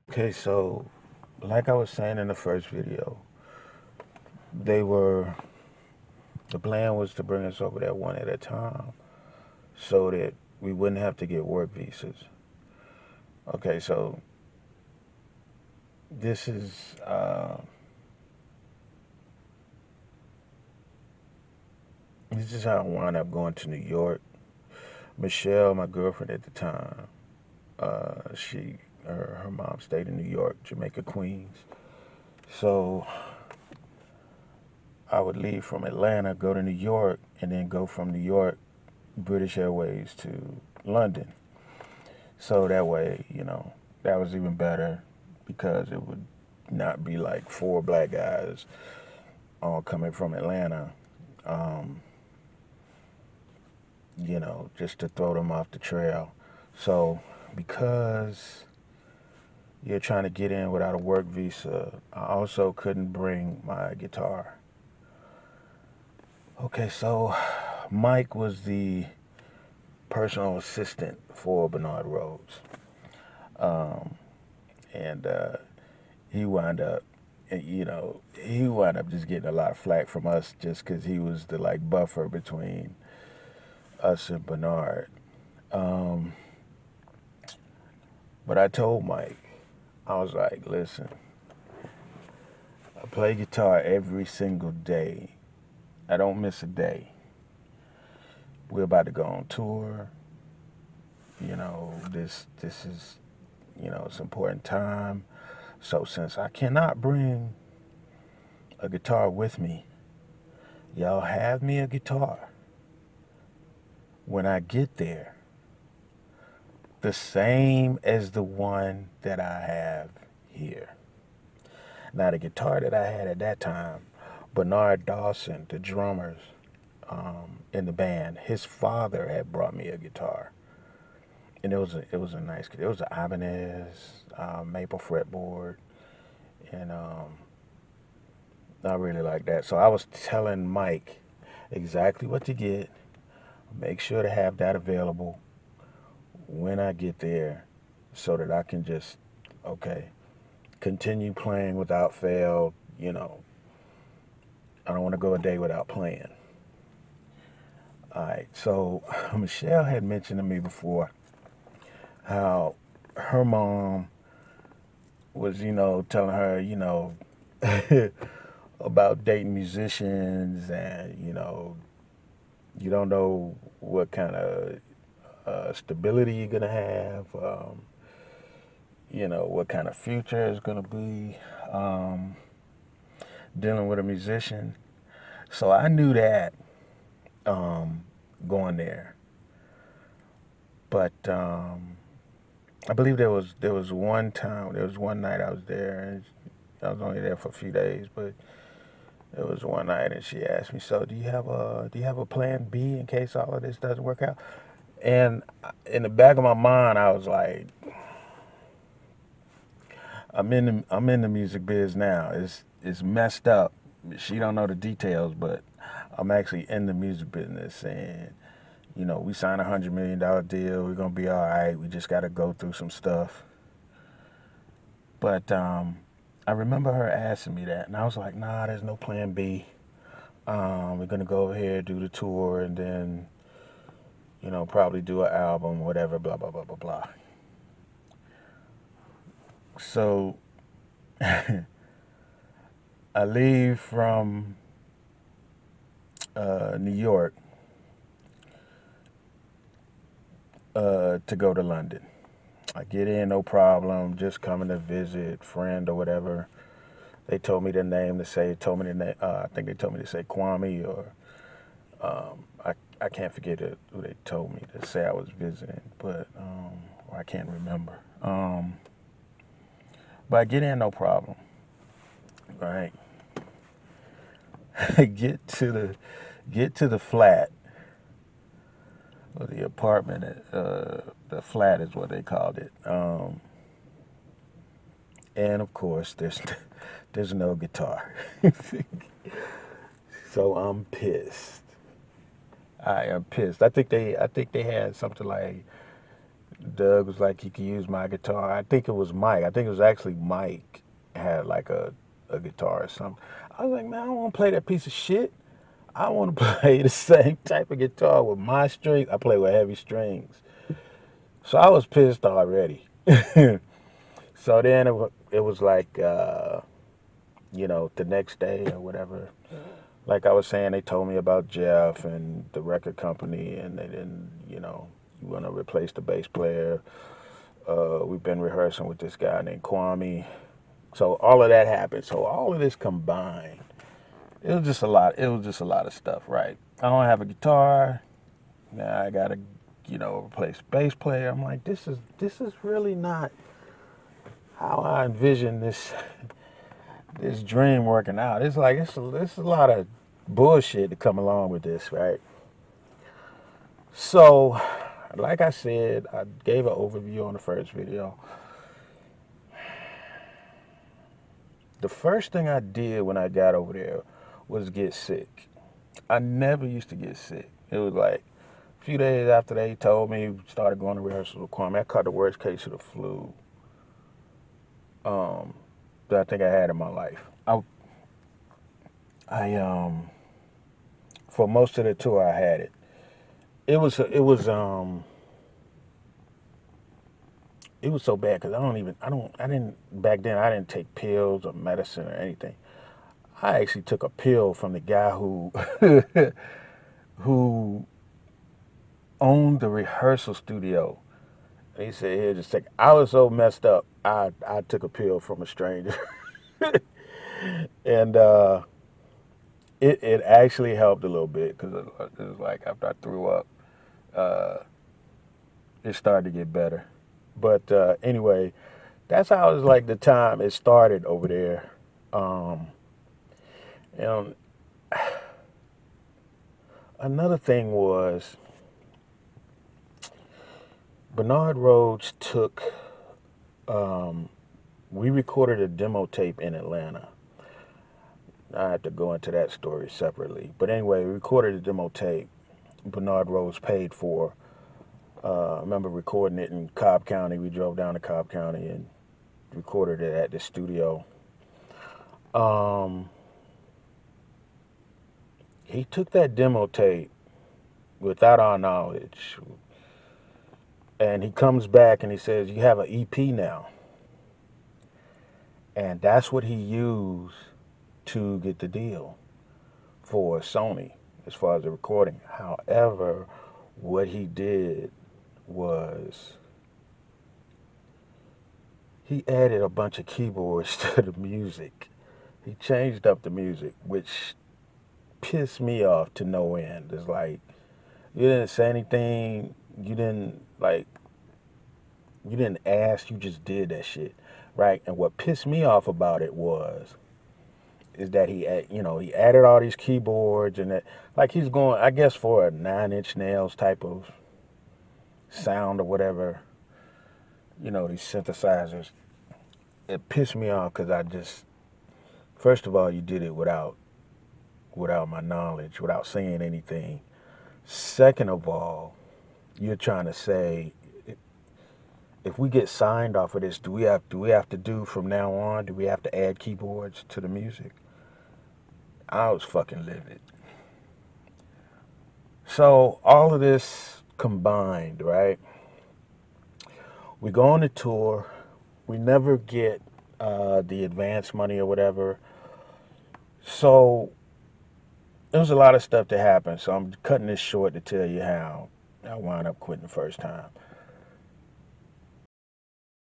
Okay, so like I was saying in the first video, they were the plan was to bring us over there one at a time so that we wouldn't have to get work visas. Okay, so this is this is how I wound up going to New York. Michelle, my girlfriend at the time, her mom stayed in New York, Jamaica, Queens. So I would leave from Atlanta, go to New York, and then go from New York, British Airways to London. So that way, that was even better because it would not be like four black guys all coming from Atlanta, um, just to throw them off the trail. So because you're trying to get in without a work visa, I also couldn't bring my guitar. Okay, so Mike was the personal assistant for Bernard Rhodes. Um, and he wound up, he wound up just getting a lot of flack from us just because he was the like buffer between us and Bernard. Um, but I told Mike, I was like, listen, I play guitar every single day. I don't miss a day. We're about to go on tour. This is, it's an important time. So since I cannot bring a guitar with me, y'all have me a guitar. When I get there, the same as the one that I have here. Now the guitar that I had at that time, Bernard Dawson, the drummers in the band, his father had brought me a guitar, and it was a nice guitar. It was an Ibanez maple fretboard, and I really like that. So I was telling Mike exactly what to get. Make sure to have that available when I get there, so that I can just okay continue playing without fail. I don't want to go a day without playing. All right. So Michelle had mentioned to me before how her mom was, telling her, about dating musicians, and you don't know what kind of stability you're gonna have, what kind of future is gonna be dealing with a musician. So I knew that going there, but I believe there was one night I was there, and I was only there for a few days, but there was one night, and she asked me, "So do you have a plan B in case all of this doesn't work out?" And in the back of my mind, I was like, I'm in the music biz now. It's messed up. She don't know the details, but I'm actually in the music business, and we signed $100 million deal. We're gonna be all right. We just got to go through some stuff. But I remember her asking me that, and I was like, Nah, there's no plan B. We're gonna go over here, do the tour, and then probably do an album, whatever, blah blah blah blah blah. So I leave from New York to go to London. I get in, no problem, just coming to visit, friend or whatever. They told me the name to say, told me the name, I think they told me to say Kwame, or I can't forget who they told me to say I was visiting, but or I can't remember. But I get in, no problem, right? Get to the flat, or the apartment. The flat is what they called it. And of course, there's no guitar. So I'm pissed. I am pissed. I think they had something like Doug was like he could use my guitar. I think it was Mike. I think it was actually Mike had like a guitar or something. I was like, man, I don't want to play that piece of shit. I want to play the same type of guitar with my strings. I play with heavy strings. So I was pissed already. So then it was like, the next day or whatever. Like I was saying, they told me about Jeff and the record company, and they didn't, you want to replace the bass player. We've been rehearsing with this guy named Kwame. So all of that happened. So all of this combined, it was just a lot. It was just a lot of stuff, right? I don't have a guitar. Now I gotta, replace the bass player. I'm like, this is really not how I envision this dream working out. It's like it's a lot of bullshit to come along with this, right? So, like I said, I gave an overview on the first video. The first thing I did when I got over there was get sick. I never used to get sick. It was like a few days after they told me, started going to rehearsal with Kwame, I caught the worst case of the flu that I think I had in my life. I for most of the tour I had it. It was so bad because I didn't back then. I didn't take pills or medicine or anything. I actually took a pill from the guy who who owned the rehearsal studio. And he said, "Here, just take." I was so messed up. I took a pill from a stranger, and it actually helped a little bit because it was like after I threw up, uh, it started to get better. But anyway, that's how it was like the time it started over there. Um, and another thing was Bernard Rhodes took. We recorded a demo tape in Atlanta. I have to go into that story separately. But anyway, we recorded a demo tape. Bernard Rhodes paid for. I remember recording it in Cobb County. We drove down to Cobb County and recorded it at the studio. He took that demo tape without our knowledge, and he comes back and he says, "You have an EP now," and that's what he used to get the deal for Sony as far as the recording. However, what he did was he added a bunch of keyboards to the music. He changed up the music, which pissed me off to no end. It's like you didn't say anything, you didn't ask, you just did that shit, right? And what pissed me off about it is that he added all these keyboards and that, like, he's going, I guess, for a 9 Inch Nails type of sound or whatever, these synthesizers. It pissed me off because first of all, you did it without my knowledge, without saying anything. Second of all, you're trying to say, if we get signed off of this, do we have to do from now on? Do we have to add keyboards to the music? I was fucking livid. So all of this combined, right? We go on the tour. We never get the advance money or whatever. So there was a lot of stuff that happened. So I'm cutting this short to tell you how I wound up quitting the first time.